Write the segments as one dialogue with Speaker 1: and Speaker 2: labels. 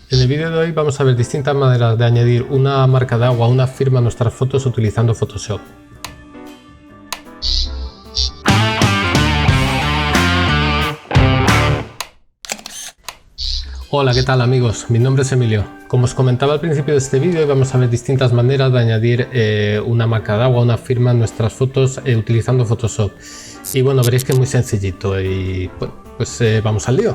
Speaker 1: En el vídeo de hoy vamos a ver distintas maneras de añadir una marca de agua, una firma a nuestras fotos utilizando Photoshop. Hola, ¿qué tal amigos? Mi nombre es Emilio. Como os comentaba al principio de este vídeo, vamos a ver distintas maneras de añadir una marca de agua, una firma en nuestras fotos utilizando Photoshop. Y bueno, veréis que es muy sencillito y bueno, pues vamos al lío.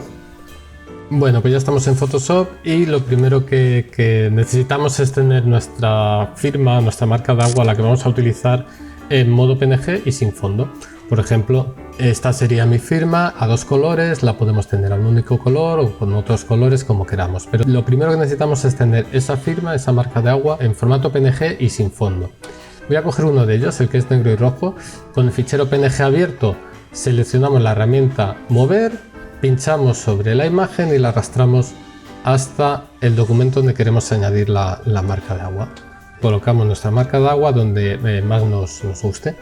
Speaker 1: Bueno, pues ya estamos en Photoshop y lo primero que necesitamos es tener nuestra firma, nuestra marca de agua, la que vamos a utilizar en modo PNG y sin fondo. Por ejemplo, esta sería mi firma a dos colores, la podemos tener a un único color o con otros colores como queramos. Pero lo primero que necesitamos es tener esa firma, esa marca de agua en formato PNG y sin fondo. Voy a coger uno de ellos, el que es negro y rojo. Con el fichero PNG abierto seleccionamos la herramienta Mover, pinchamos sobre la imagen y la arrastramos hasta el documento donde queremos añadir la marca de agua. Colocamos nuestra marca de agua donde más nos guste.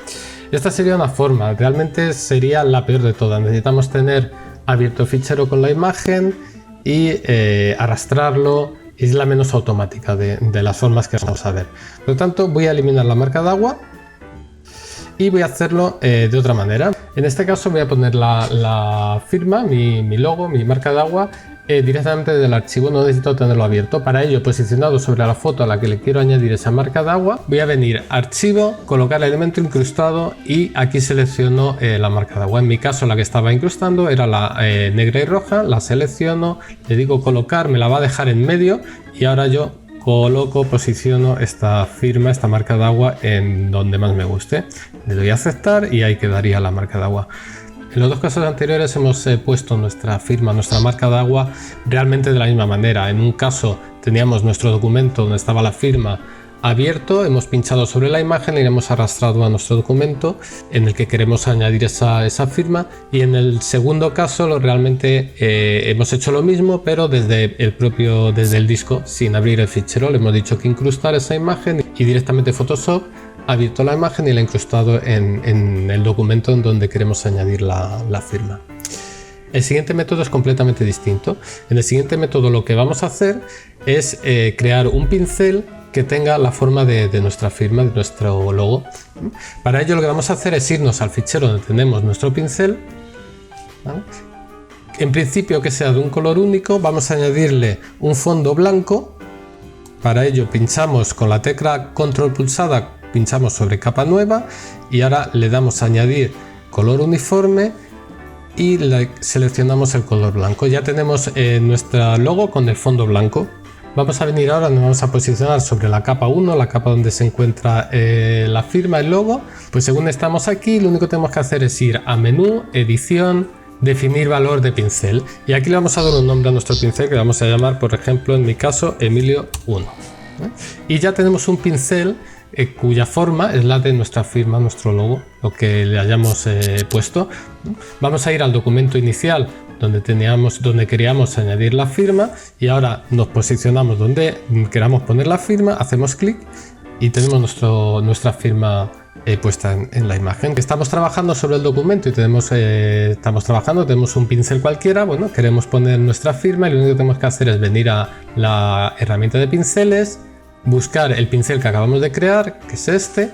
Speaker 1: Esta sería una forma, realmente sería la peor de todas. Necesitamos tener abierto el fichero con la imagen y arrastrarlo. Es la menos automática de las formas que vamos a ver. Por lo tanto, voy a eliminar la marca de agua y voy a hacerlo de otra manera. En este caso voy a poner la firma, mi logo, mi marca de agua directamente del archivo, no necesito tenerlo abierto. Para ello, posicionado sobre la foto a la que le quiero añadir esa marca de agua, voy a venir a archivo, colocar el elemento incrustado y aquí selecciono la marca de agua. En mi caso la que estaba incrustando era la negra y roja, la selecciono, le digo colocar, me la va a dejar en medio y ahora yo coloco, posiciono esta firma, esta marca de agua en donde más me guste. Le doy a aceptar y ahí quedaría la marca de agua. En los dos casos anteriores hemos puesto nuestra firma, nuestra marca de agua realmente de la misma manera. En un caso teníamos nuestro documento donde estaba la firma abierto, hemos pinchado sobre la imagen y le hemos arrastrado a nuestro documento en el que queremos añadir esa firma, y en el segundo caso realmente hemos hecho lo mismo pero desde el disco, sin abrir el fichero. Le hemos dicho que incrustar esa imagen y directamente Photoshop ha abierto la imagen y la ha incrustado en el documento en donde queremos añadir la firma. El siguiente método es completamente distinto. En el siguiente método lo que vamos a hacer es crear un pincel que tenga la forma de nuestra firma, de nuestro logo. Para ello lo que vamos a hacer es irnos al fichero donde tenemos nuestro pincel, ¿vale? En principio que sea de un color único, vamos a añadirle un fondo blanco. Para ello pinchamos con la tecla control pulsada, pinchamos sobre capa nueva y ahora le damos a añadir color uniforme y seleccionamos el color blanco. Ya tenemos nuestro logo con el fondo blanco. Vamos a venir ahora, nos vamos a posicionar sobre la capa 1, la capa donde se encuentra la firma, el logo. Pues según estamos aquí, lo único que tenemos que hacer es ir a menú, edición, definir valor de pincel. Y aquí le vamos a dar un nombre a nuestro pincel que vamos a llamar, por ejemplo, en mi caso, Emilio 1. Y ya tenemos un pincel cuya forma es la de nuestra firma, nuestro logo, lo que le hayamos puesto. Vamos a ir al documento inicial donde queríamos añadir la firma y ahora nos posicionamos donde queramos poner la firma, hacemos clic y tenemos nuestra firma puesta en la imagen. Estamos trabajando sobre el documento y tenemos un pincel cualquiera. Bueno, queremos poner nuestra firma y lo único que tenemos que hacer es venir a la herramienta de pinceles, buscar el pincel que acabamos de crear, que es este,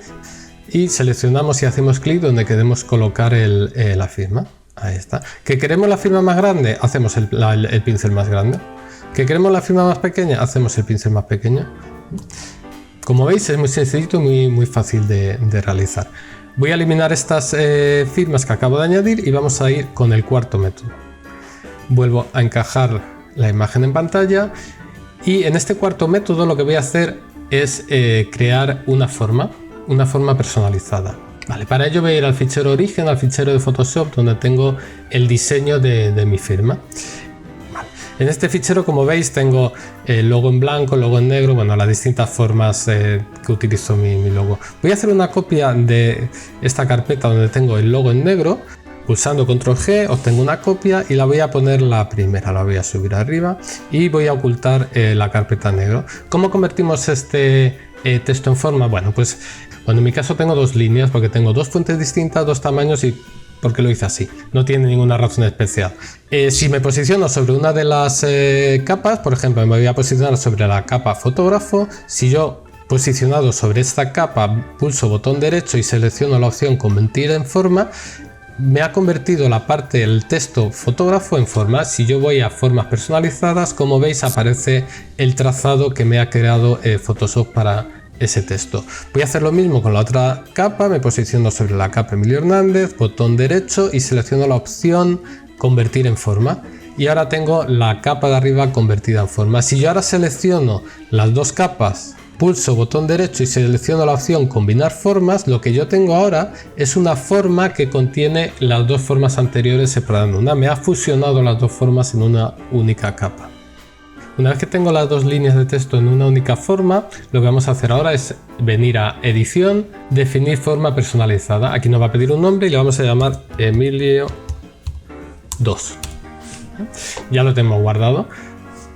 Speaker 1: y seleccionamos y hacemos clic donde queremos colocar la firma. Ahí está. ¿Que queremos la firma más grande? Hacemos el pincel más grande. ¿Que queremos la firma más pequeña? Hacemos el pincel más pequeño. Como veis es muy sencillito y muy fácil de realizar. Voy a eliminar estas firmas que acabo de añadir y vamos a ir con el cuarto método. Vuelvo a encajar la imagen en pantalla y en este cuarto método lo que voy a hacer es crear una forma personalizada. Vale, para ello voy a ir al fichero origen, al fichero de Photoshop donde tengo el diseño de mi firma. Vale. En este fichero, como veis, tengo el logo en blanco, el logo en negro, bueno, las distintas formas que utilizo mi logo. Voy a hacer una copia de esta carpeta donde tengo el logo en negro. Pulsando control G obtengo una copia y la voy a poner la primera, la voy a subir arriba y voy a ocultar la carpeta negro. ¿Cómo convertimos este texto en forma? Bueno, en mi caso tengo dos líneas porque tengo dos fuentes distintas, dos tamaños y porque lo hice así, no tiene ninguna razón especial. Si me posiciono sobre una de las capas, por ejemplo, me voy a posicionar sobre la capa fotógrafo. Si yo posicionado sobre esta capa pulso botón derecho y selecciono la opción convertir en forma, me ha convertido la parte del texto fotógrafo en forma. Si yo voy a formas personalizadas, como veis aparece el trazado que me ha creado Photoshop para ese texto. Voy a hacer lo mismo con la otra capa, me posiciono sobre la capa Emilio Hernández, botón derecho y selecciono la opción convertir en forma. Y ahora tengo la capa de arriba convertida en forma. Si yo ahora selecciono las dos capas, pulso botón derecho y selecciono la opción combinar formas, lo que yo tengo ahora es una forma que contiene las dos formas anteriores separadas en una. Me ha fusionado las dos formas en una única capa. Una vez que tengo las dos líneas de texto en una única forma, lo que vamos a hacer ahora es venir a edición, definir forma personalizada. Aquí nos va a pedir un nombre y le vamos a llamar Emilio 2. Ya lo tenemos guardado.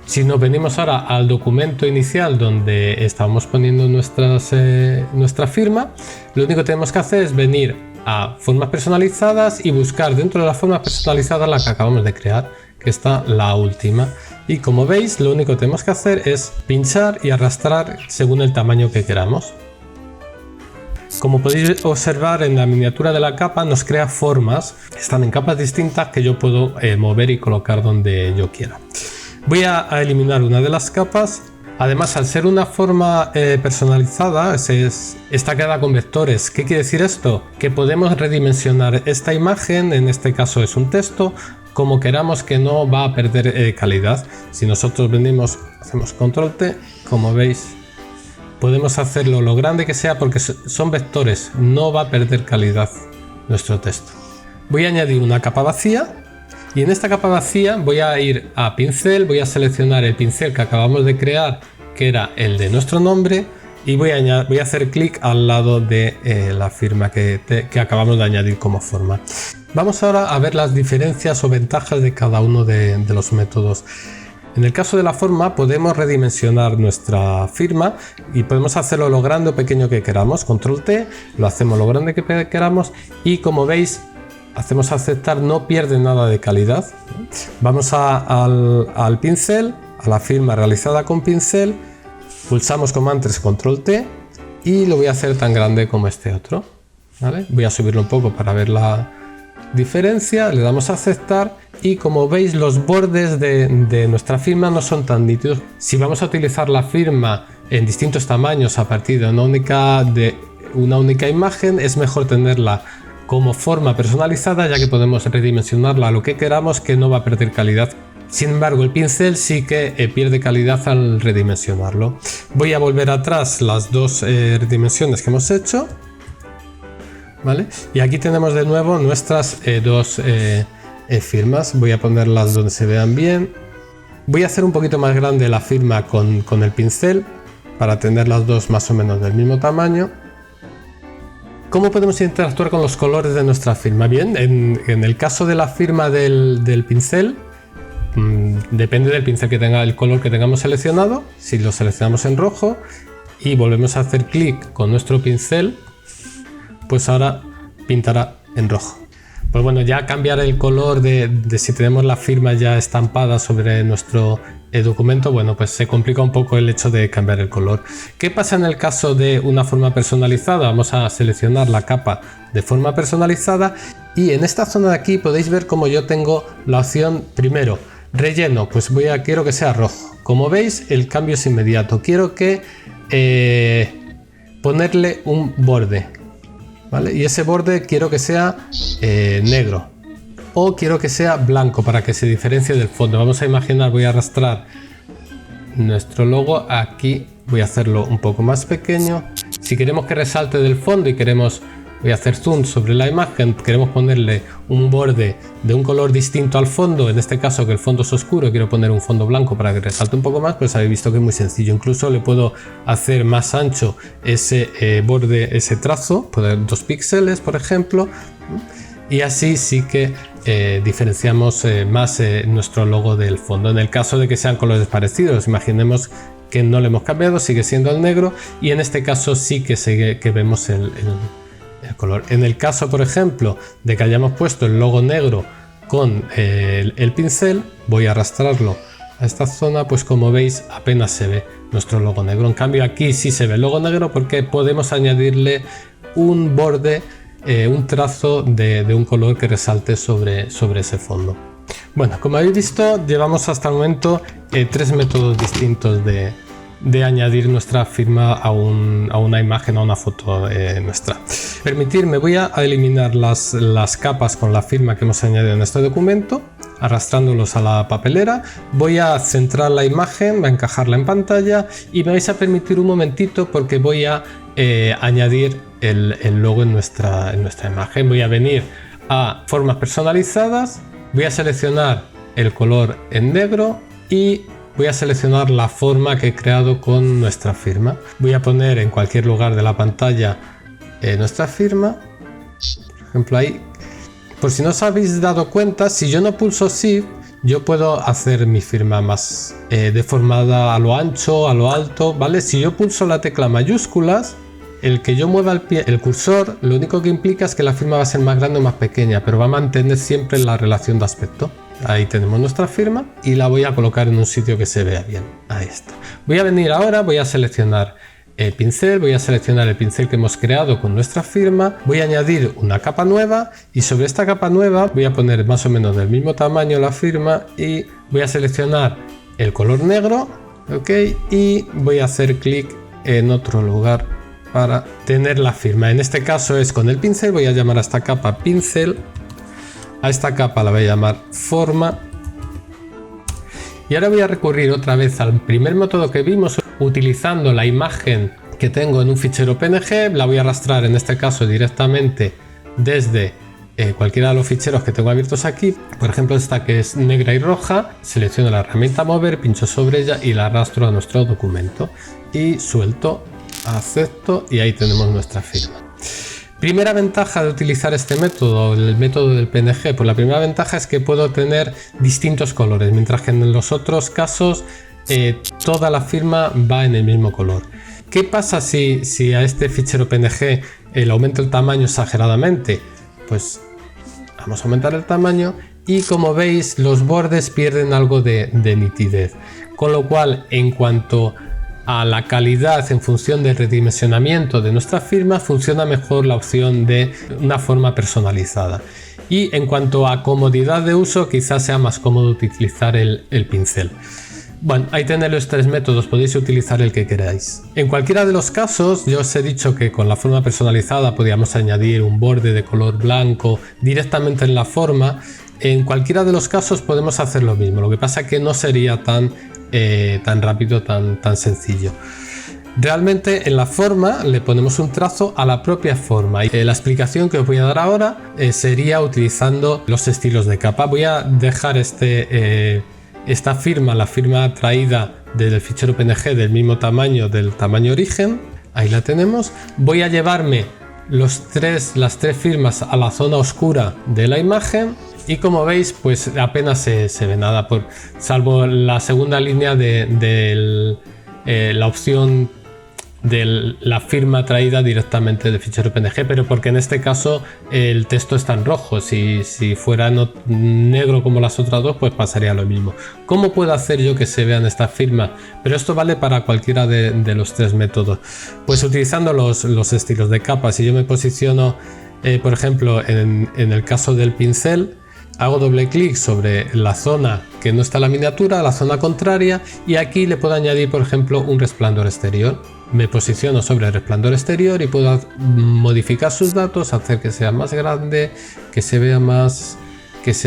Speaker 1: Si nos venimos ahora al documento inicial donde estábamos poniendo nuestra firma, lo único que tenemos que hacer es venir a formas personalizadas y buscar dentro de las formas personalizadas la que acabamos de crear, que está la última. Y como veis, lo único que tenemos que hacer es pinchar y arrastrar según el tamaño que queramos. Como podéis observar en la miniatura de la capa, nos crea formas, están en capas distintas que yo puedo mover y colocar donde yo quiera. Voy a eliminar una de las capas. Además, al ser una forma personalizada, está creada con vectores. ¿Qué quiere decir esto? Que podemos redimensionar esta imagen, en este caso es un texto, como queramos, que no va a perder calidad. Si nosotros venimos, hacemos control T, como veis, podemos hacerlo lo grande que sea porque son vectores, no va a perder calidad nuestro texto. Voy a añadir una capa vacía. Y en esta capa vacía voy a ir a pincel, voy a seleccionar el pincel que acabamos de crear, que era el de nuestro nombre, y voy a hacer clic al lado de la firma que acabamos de añadir como forma. Vamos ahora a ver las diferencias o ventajas de cada uno de los métodos. En el caso de la forma podemos redimensionar nuestra firma y podemos hacerlo lo grande o pequeño que queramos. Control T, lo hacemos lo grande que queramos y como veis, hacemos aceptar, no pierde nada de calidad. Vamos al pincel, a la firma realizada con pincel, pulsamos como antes control T y lo voy a hacer tan grande como este otro, ¿vale? Voy a subirlo un poco para ver la diferencia, le damos a aceptar y como veis los bordes de nuestra firma no son tan nítidos. Si vamos a utilizar la firma en distintos tamaños a partir de una única imagen, es mejor tenerla como forma personalizada, ya que podemos redimensionarla a lo que queramos, que no va a perder calidad. Sin embargo, el pincel sí que pierde calidad al redimensionarlo. Voy a volver atrás las dos dimensiones que hemos hecho, ¿vale? Y aquí tenemos de nuevo nuestras dos firmas. Voy a ponerlas donde se vean bien. Voy a hacer un poquito más grande la firma con el pincel para tener las dos más o menos del mismo tamaño. ¿Cómo podemos interactuar con los colores de nuestra firma? Bien, en el caso de la firma del pincel, depende del pincel que tenga, el color que tengamos seleccionado. Si lo seleccionamos en rojo y volvemos a hacer clic con nuestro pincel, pues ahora pintará en rojo. Pues bueno, ya cambiar el color de si tenemos la firma ya estampada sobre nuestro documento, bueno, pues se complica un poco el hecho de cambiar el color. ¿Qué pasa en el caso de una forma personalizada? Vamos a seleccionar la capa de forma personalizada y en esta zona de aquí podéis ver como yo tengo la opción primero, relleno, pues quiero que sea rojo. Como veis, el cambio es inmediato. Quiero que ponerle un borde, ¿vale? Y ese borde quiero que sea negro. O quiero que sea blanco para que se diferencie del fondo. Vamos a imaginar, voy a arrastrar nuestro logo aquí, voy a hacerlo un poco más pequeño. Si queremos que resalte del fondo y voy a hacer zoom sobre la imagen, queremos ponerle un borde de un color distinto al fondo, en este caso que el fondo es oscuro, quiero poner un fondo blanco para que resalte un poco más, pues habéis visto que es muy sencillo. Incluso le puedo hacer más ancho ese borde, ese trazo, poner 2 píxeles por ejemplo, y así sí que diferenciamos más nuestro logo del fondo. En el caso de que sean colores parecidos, imaginemos que no le hemos cambiado, sigue siendo el negro y en este caso sí que vemos el color. En el caso, por ejemplo, de que hayamos puesto el logo negro con el pincel, voy a arrastrarlo a esta zona, pues como veis apenas se ve nuestro logo negro. En cambio aquí sí se ve el logo negro porque podemos añadirle un borde, un trazo de un color que resalte sobre ese fondo. Bueno, como habéis visto, llevamos hasta el momento 3 métodos distintos de añadir nuestra firma a una imagen, a una foto nuestra. Permitirme, voy a eliminar las capas con la firma que hemos añadido en este documento, arrastrándolos a la papelera. Voy a centrar la imagen, voy a encajarla en pantalla y me vais a permitir un momentito porque voy a añadir el logo en nuestra imagen. Voy a venir a formas personalizadas, voy a seleccionar el color en negro y voy a seleccionar la forma que he creado con nuestra firma. Voy a poner en cualquier lugar de la pantalla nuestra firma, por ejemplo ahí. Por si no os habéis dado cuenta, si yo no pulso Shift, yo puedo hacer mi firma más deformada a lo ancho, a lo alto, ¿vale? Si yo pulso la tecla mayúsculas, el que yo mueva el cursor, lo único que implica es que la firma va a ser más grande o más pequeña, pero va a mantener siempre la relación de aspecto. Ahí tenemos nuestra firma y la voy a colocar en un sitio que se vea bien. Ahí está. Voy a venir ahora, voy a seleccionar el pincel, voy a seleccionar el pincel que hemos creado con nuestra firma, voy a añadir una capa nueva y sobre esta capa nueva voy a poner más o menos del mismo tamaño la firma y voy a seleccionar el color negro, ok, y voy a hacer clic en otro lugar para tener la firma. En este caso es con el pincel, voy a llamar a esta capa pincel. A esta capa la voy a llamar forma y ahora voy a recurrir otra vez al primer método que vimos utilizando la imagen que tengo en un fichero PNG. La voy a arrastrar en este caso directamente desde cualquiera de los ficheros que tengo abiertos aquí. Por ejemplo esta que es negra y roja, selecciono la herramienta mover, pincho sobre ella y la arrastro a nuestro documento y suelto, acepto y ahí tenemos nuestra firma. Primera ventaja de utilizar este método, el método del PNG, pues la primera ventaja es que puedo tener distintos colores, mientras que en los otros casos toda la firma va en el mismo color. ¿Qué pasa si a este fichero PNG le aumento el tamaño exageradamente? Pues vamos a aumentar el tamaño y como veis los bordes pierden algo de nitidez, con lo cual en cuanto a la calidad en función del redimensionamiento de nuestra firma funciona mejor la opción de una forma personalizada, y en cuanto a comodidad de uso quizás sea más cómodo utilizar el pincel. Bueno, ahí tenéis los 3 métodos, podéis utilizar el que queráis. En cualquiera de los casos, yo os he dicho que con la forma personalizada podíamos añadir un borde de color blanco directamente en la forma. En cualquiera de los casos podemos hacer lo mismo, lo que pasa que no sería tan rápido, tan sencillo. Realmente en la forma le ponemos un trazo a la propia forma y la explicación que os voy a dar ahora sería utilizando los estilos de capa. Voy a dejar esta firma, la firma traída del fichero PNG del mismo tamaño del tamaño origen, ahí la tenemos. Voy a llevarme las tres firmas a la zona oscura de la imagen y como veis pues apenas se ve nada, salvo la segunda línea de la opción de la firma traída directamente del fichero PNG, pero porque en este caso el texto está en rojo. Si fuera negro como las otras dos, pues pasaría lo mismo. ¿Cómo puedo hacer yo que se vean estas firmas? Pero esto vale para cualquiera de los 3 métodos. Pues utilizando los estilos de capa. Si yo me posiciono por ejemplo en el caso del pincel, hago doble clic sobre la zona que no está en la miniatura, la zona contraria, y aquí le puedo añadir por ejemplo un resplandor exterior. Me posiciono sobre el resplandor exterior y puedo modificar sus datos, hacer que sea más grande, que sea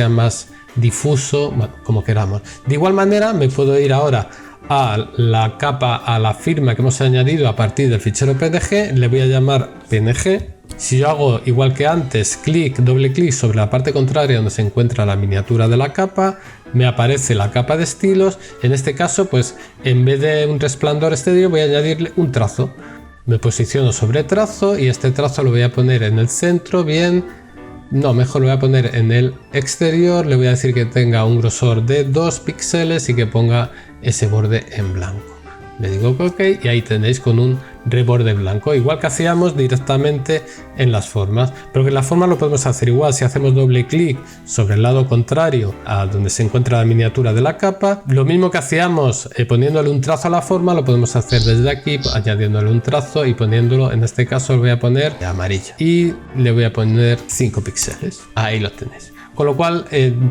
Speaker 1: más difuso, bueno, como queramos. De igual manera me puedo ir ahora a la capa, a la firma que hemos añadido a partir del fichero PNG, le voy a llamar PNG. Si yo hago igual que antes, doble clic sobre la parte contraria donde se encuentra la miniatura de la capa, me aparece la capa de estilos. En este caso, pues en vez de un resplandor exterior voy a añadirle un trazo. Me posiciono sobre trazo y este trazo lo voy a poner en el centro, bien. No, mejor lo voy a poner en el exterior, le voy a decir que tenga un grosor de 2 píxeles y que ponga ese borde en blanco. Le digo OK y ahí tenéis con un reborde blanco, igual que hacíamos directamente en las formas, pero que en la forma lo podemos hacer igual. Si hacemos doble clic sobre el lado contrario a donde se encuentra la miniatura de la capa, lo mismo que hacíamos poniéndole un trazo a la forma, lo podemos hacer desde aquí añadiéndole un trazo y poniéndolo, en este caso lo voy a poner de amarillo y le voy a poner 5 píxeles. Ahí lo tenéis. Con lo cual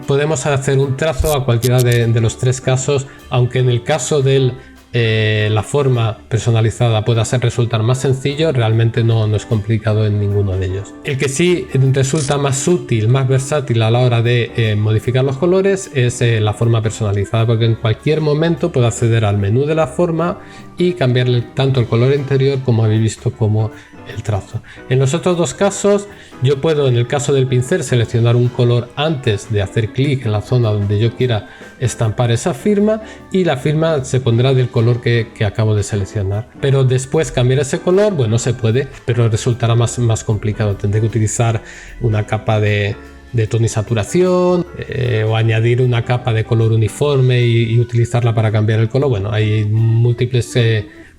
Speaker 1: podemos hacer un trazo a cualquiera de los tres casos, aunque en el caso del la forma personalizada pueda resultar más sencillo, realmente no es complicado en ninguno de ellos. El que sí resulta más útil, más versátil a la hora de modificar los colores es la forma personalizada, porque en cualquier momento puedo acceder al menú de la forma y cambiarle tanto el color interior como habéis visto como el trazo. En los otros dos casos yo puedo, en el caso del pincel, seleccionar un color antes de hacer clic en la zona donde yo quiera estampar esa firma y la firma se pondrá del color que acabo de seleccionar, pero después cambiar ese color, bueno, se puede, pero resultará más complicado. Tendré que utilizar una capa de tonisaturación o añadir una capa de color uniforme y utilizarla para cambiar el color. Bueno, hay múltiples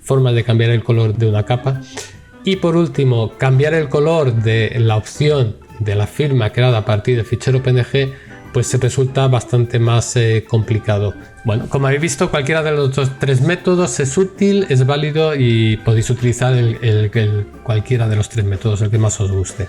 Speaker 1: formas de cambiar el color de una capa. Y por último, cambiar el color de la opción de la firma creada a partir del fichero PNG, pues se resulta bastante más complicado. Bueno, como habéis visto, cualquiera de los otros tres métodos es útil, es válido y podéis utilizar cualquiera de los tres métodos, el que más os guste.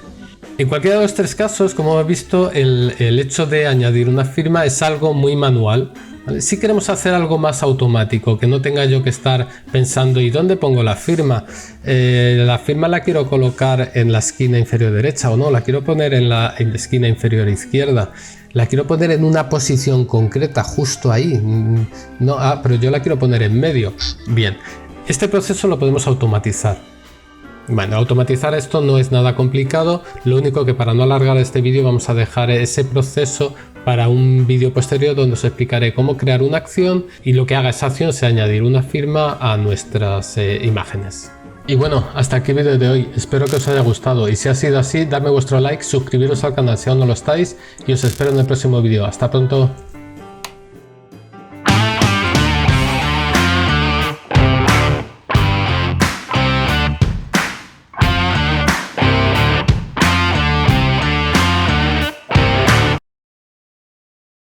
Speaker 1: En cualquiera de los tres casos, como habéis visto, el hecho de añadir una firma es algo muy manual. ¿Vale? Si queremos hacer algo más automático, que no tenga yo que estar pensando ¿y dónde pongo la firma? La firma la quiero colocar en la esquina inferior derecha o no, la quiero poner en la esquina inferior izquierda, la quiero poner en una posición concreta justo ahí, no, pero yo la quiero poner en medio. Bien, este proceso lo podemos automatizar. Bueno, automatizar esto no es nada complicado, lo único que, para no alargar este vídeo, vamos a dejar ese proceso para un vídeo posterior donde os explicaré cómo crear una acción y lo que haga esa acción sea añadir una firma a nuestras imágenes. Y bueno, hasta aquí el vídeo de hoy, espero que os haya gustado y si ha sido así, dadme vuestro like, suscribiros al canal si aún no lo estáis y os espero en el próximo vídeo. Hasta pronto.